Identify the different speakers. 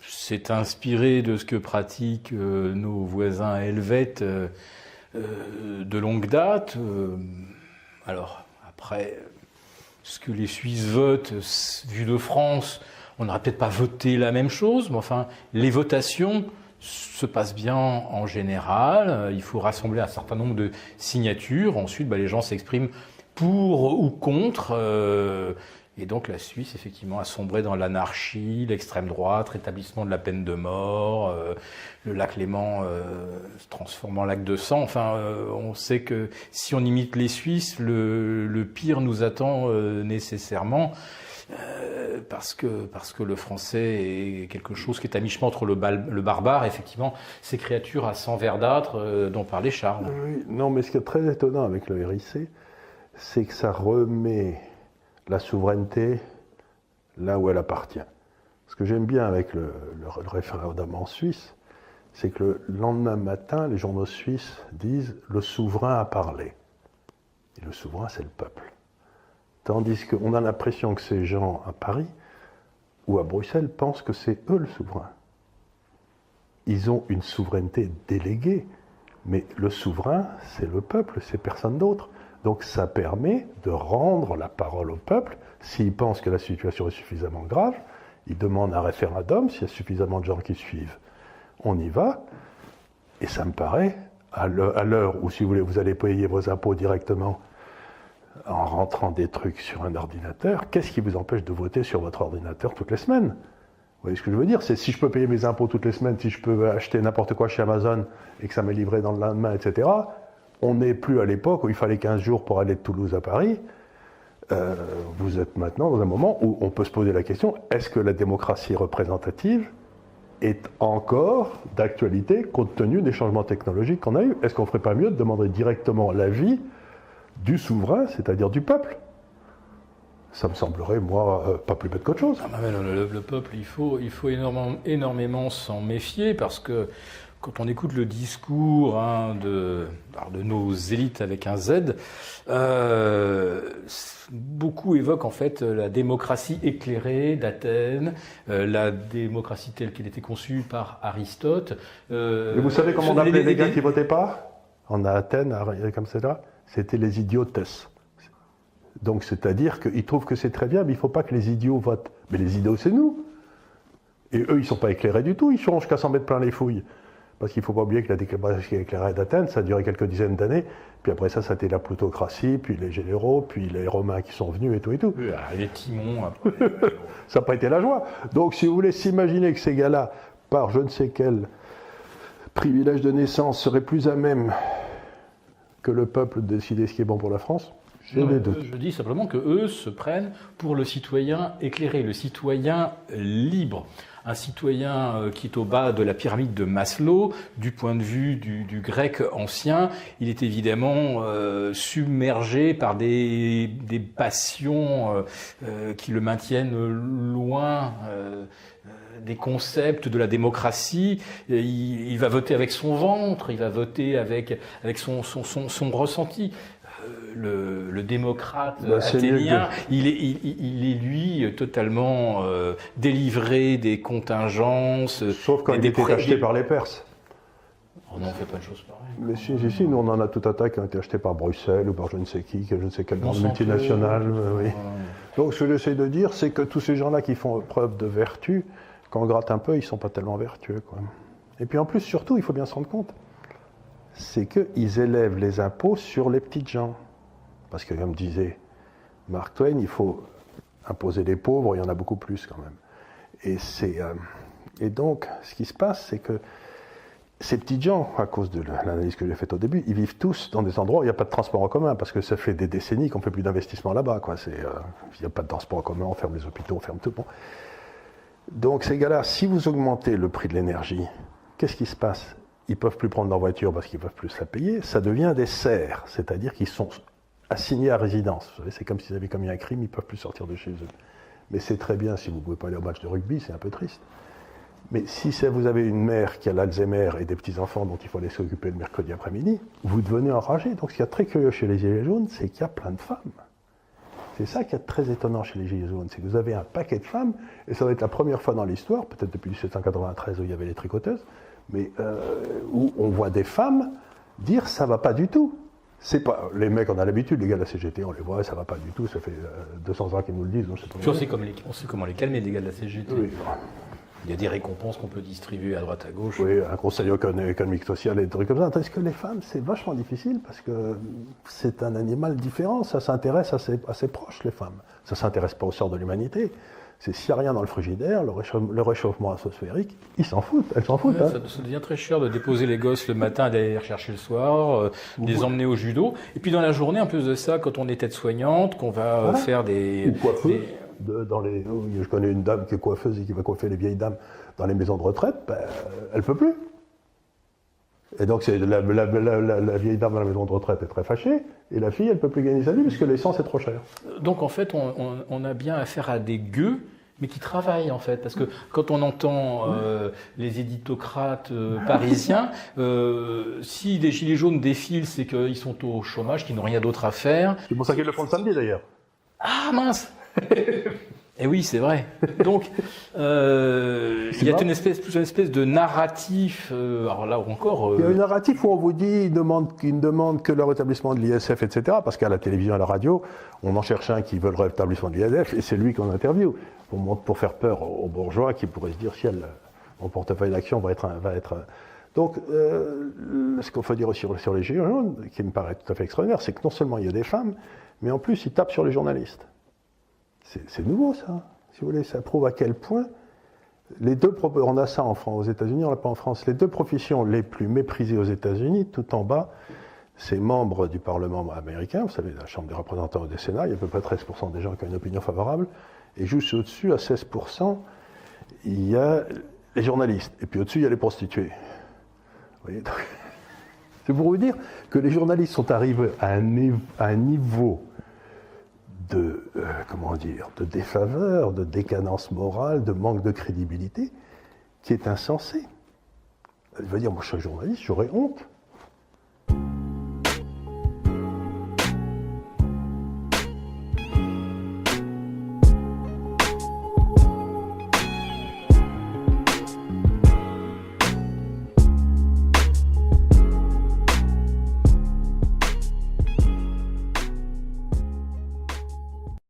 Speaker 1: s'est inspiré de ce que pratiquent nos voisins helvètes de longue date. Alors, après, ce que les Suisses votent, vu de France, on n'aurait peut-être pas voté la même chose, mais enfin, les votations se passent bien en général. Il faut rassembler un certain nombre de signatures. Ensuite, les gens s'expriment pour ou contre. Et donc la Suisse, effectivement, a sombré dans l'anarchie, l'extrême droite, rétablissement de la peine de mort, le lac Léman se transforme en lac de sang. Enfin, on sait que si on imite les Suisses, le pire nous attend nécessairement. Parce que le français est quelque chose qui est à mi-chemin entre le barbare, effectivement, ces créatures à sang verdâtre dont parlait Charles.
Speaker 2: Oui, non, mais ce qui est très étonnant avec le RIC, c'est que ça remet la souveraineté là où elle appartient. Ce que j'aime bien avec le référendum en Suisse, c'est que le lendemain matin, les journaux suisses disent « le souverain a parlé ». Et le souverain, c'est le peuple. Tandis qu'on a l'impression que ces gens à Paris ou à Bruxelles pensent que c'est eux le souverain. Ils ont une souveraineté déléguée, mais le souverain, c'est le peuple, c'est personne d'autre. Donc ça permet de rendre la parole au peuple. S'ils pensent que la situation est suffisamment grave, ils demandent un référendum, s'il y a suffisamment de gens qui suivent, on y va. Et ça me paraît, à l'heure où, si vous voulez, vous allez payer vos impôts directement en rentrant des trucs sur un ordinateur, qu'est-ce qui vous empêche de voter sur votre ordinateur toutes les semaines? Vous voyez ce que je veux dire? C'est si je peux payer mes impôts toutes les semaines, si je peux acheter n'importe quoi chez Amazon et que ça m'est livré dans le lendemain, etc., on n'est plus à l'époque où il fallait 15 jours pour aller de Toulouse à Paris. Vous êtes maintenant dans un moment où on peut se poser la question, est-ce que la démocratie représentative est encore d'actualité compte tenu des changements technologiques qu'on a eus? Est-ce qu'on ne ferait pas mieux de demander directement l'avis du souverain, c'est-à-dire du peuple? Ça me semblerait, moi, pas plus bête qu'autre chose.
Speaker 1: Ah, mais le peuple, il faut énormément s'en méfier, parce que quand on écoute le discours de nos élites avec un Z, beaucoup évoquent en fait la démocratie éclairée d'Athènes, la démocratie telle qu'elle était conçue par Aristote.
Speaker 2: Et vous savez comment on appelait les gars qui votaient pas? En Athènes, comme c'est là, c'était les idiotes. Donc c'est-à-dire qu'ils trouvent que c'est très bien, mais il ne faut pas que les idiots votent. Mais les idiots, c'est nous. Et eux, ils ne sont pas éclairés du tout, ils changent jusqu'à s'en mettre plein les fouilles. Parce qu'il ne faut pas oublier que la démocratie éclairée d'Athènes, ça a duré quelques dizaines d'années, puis après ça, c'était la plutocratie, puis les généraux, puis les Romains qui sont venus et tout et tout.
Speaker 1: Oui, les Timons, après.
Speaker 2: Ça n'a pas été la joie. Donc si vous voulez s'imaginer que ces gars-là, par je ne sais quel privilège de naissance, seraient plus à même que le peuple de décider ce qui est bon pour la France, j'ai des doutes.
Speaker 1: Je dis simplement que eux se prennent pour le citoyen éclairé, le citoyen libre. Un citoyen qui est au bas de la pyramide de Maslow, du point de vue du grec ancien, il est évidemment submergé par des passions qui le maintiennent loin des concepts de la démocratie. Il va voter avec son ventre, il va voter avec son ressenti. Le démocrate athénien, il est lui totalement délivré des contingences.
Speaker 2: Sauf quand il était acheté par les Perses.
Speaker 1: On n'en fait pas de choses pareilles.
Speaker 2: Mais si, nous on en a tout un tas qui ont été achetés par Bruxelles ou par je ne sais qui, je ne sais quelle grande multinationale. Oui. Donc ce que j'essaie de dire, c'est que tous ces gens-là qui font preuve de vertu, quand on gratte un peu, ils ne sont pas tellement vertueux, quoi. Et puis en plus, surtout, il faut bien se rendre compte, c'est qu'ils élèvent les impôts sur les petites gens. Parce que, comme disait Mark Twain, il faut imposer les pauvres, il y en a beaucoup plus quand même. Et donc, ce qui se passe, c'est que ces petits gens, à cause de l'analyse que j'ai faite au début, ils vivent tous dans des endroits où il n'y a pas de transport en commun, parce que ça fait des décennies qu'on ne fait plus d'investissement là-bas, quoi. Il n'y a pas de transport en commun, on ferme les hôpitaux, on ferme tout. Bon. Donc ces gars-là, si vous augmentez le prix de l'énergie, qu'est-ce qui se passe? Ils ne peuvent plus prendre leur voiture parce qu'ils ne peuvent plus se la payer. Ça devient des serfs, c'est-à-dire qu'ils sont assignés à résidence. Vous savez, c'est comme s'ils avaient commis un crime, ils ne peuvent plus sortir de chez eux. Mais c'est très bien si vous ne pouvez pas aller au match de rugby, c'est un peu triste. Mais si vous avez une mère qui a l'Alzheimer et des petits-enfants dont il faut aller s'occuper le mercredi après-midi, vous devenez enragé. Donc ce qui est très curieux chez les Gilets jaunes, c'est qu'il y a plein de femmes. C'est ça qui est très étonnant chez les Gilets jaunes, c'est que vous avez un paquet de femmes, et ça va être la première fois dans l'histoire, peut-être depuis 1793 où il y avait les tricoteuses, mais où on voit des femmes dire ça va pas du tout. C'est pas les mecs, on a l'habitude, les gars de la CGT, on les voit, ça va pas du tout, ça fait 200 ans qu'ils nous le disent. Donc
Speaker 1: Puis on sait comment les calmer, les gars de la CGT.
Speaker 2: Oui.
Speaker 1: Il y a des récompenses qu'on peut distribuer à droite à gauche.
Speaker 2: Oui, un conseil économique social et des trucs comme ça. Tandis que les femmes, c'est vachement difficile parce que c'est un animal différent. Ça s'intéresse à ses proches, les femmes. Ça ne s'intéresse pas au sort de l'humanité. C'est s'il n'y a rien dans le frigidaire, le réchauffement atmosphérique, ils s'en foutent, elles s'en foutent.
Speaker 1: Ouais, ça devient très cher de déposer les gosses le matin, d'aller les rechercher le soir, les emmener au judo. Et puis dans la journée, en plus de ça, quand on est aide-soignante, qu'on va faire des...
Speaker 2: Ou coiffeuse. Je connais une dame qui est coiffeuse et qui va coiffer les vieilles dames dans les maisons de retraite, elle ne peut plus. Et donc la vieille dame dans la maison de retraite est très fâchée, et la fille, elle ne peut plus gagner sa vie parce que l'essence est trop chère.
Speaker 1: Donc en fait, on a bien affaire à des gueux, mais qui travaillent en fait. Parce que quand on entend les éditocrates parisiens, si des gilets jaunes défilent, c'est qu'ils sont au chômage, qu'ils n'ont rien d'autre à faire.
Speaker 2: C'est pour ça qu'ils le font le samedi d'ailleurs.
Speaker 1: Ah mince. Et oui, c'est vrai. Donc, il y a une espèce de narratif. Alors là encore.
Speaker 2: Il y a un narratif où on vous dit qu'ils ne demandent que le rétablissement de l'ISF, etc. Parce qu'à la télévision et à la radio, on en cherche un qui veut le rétablissement de l'ISF et c'est lui qu'on interviewe pour faire peur aux bourgeois qui pourraient se dire si mon portefeuille d'action va être. Donc, ce qu'il faut dire aussi sur les Gilets jaunes, qui me paraît tout à fait extraordinaire, c'est que non seulement il y a des femmes, mais en plus ils tapent sur les journalistes. C'est nouveau, ça. Si vous voulez, ça prouve à quel point on a ça en France, aux États-Unis, on l'a pas en France. Les deux professions les plus méprisées aux États-Unis, tout en bas, c'est membres du Parlement américain, vous savez, la Chambre des représentants et du Sénat, il y a à peu près 13% des gens qui ont une opinion favorable, et juste au-dessus, à 16%, il y a les journalistes, et puis au-dessus, il y a les prostituées. Vous voyez, c'est pour vous dire que les journalistes sont arrivés à un niveau de défaveur, de décadence morale, de manque de crédibilité, qui est insensé. Je veux dire, moi je suis journaliste, j'aurais honte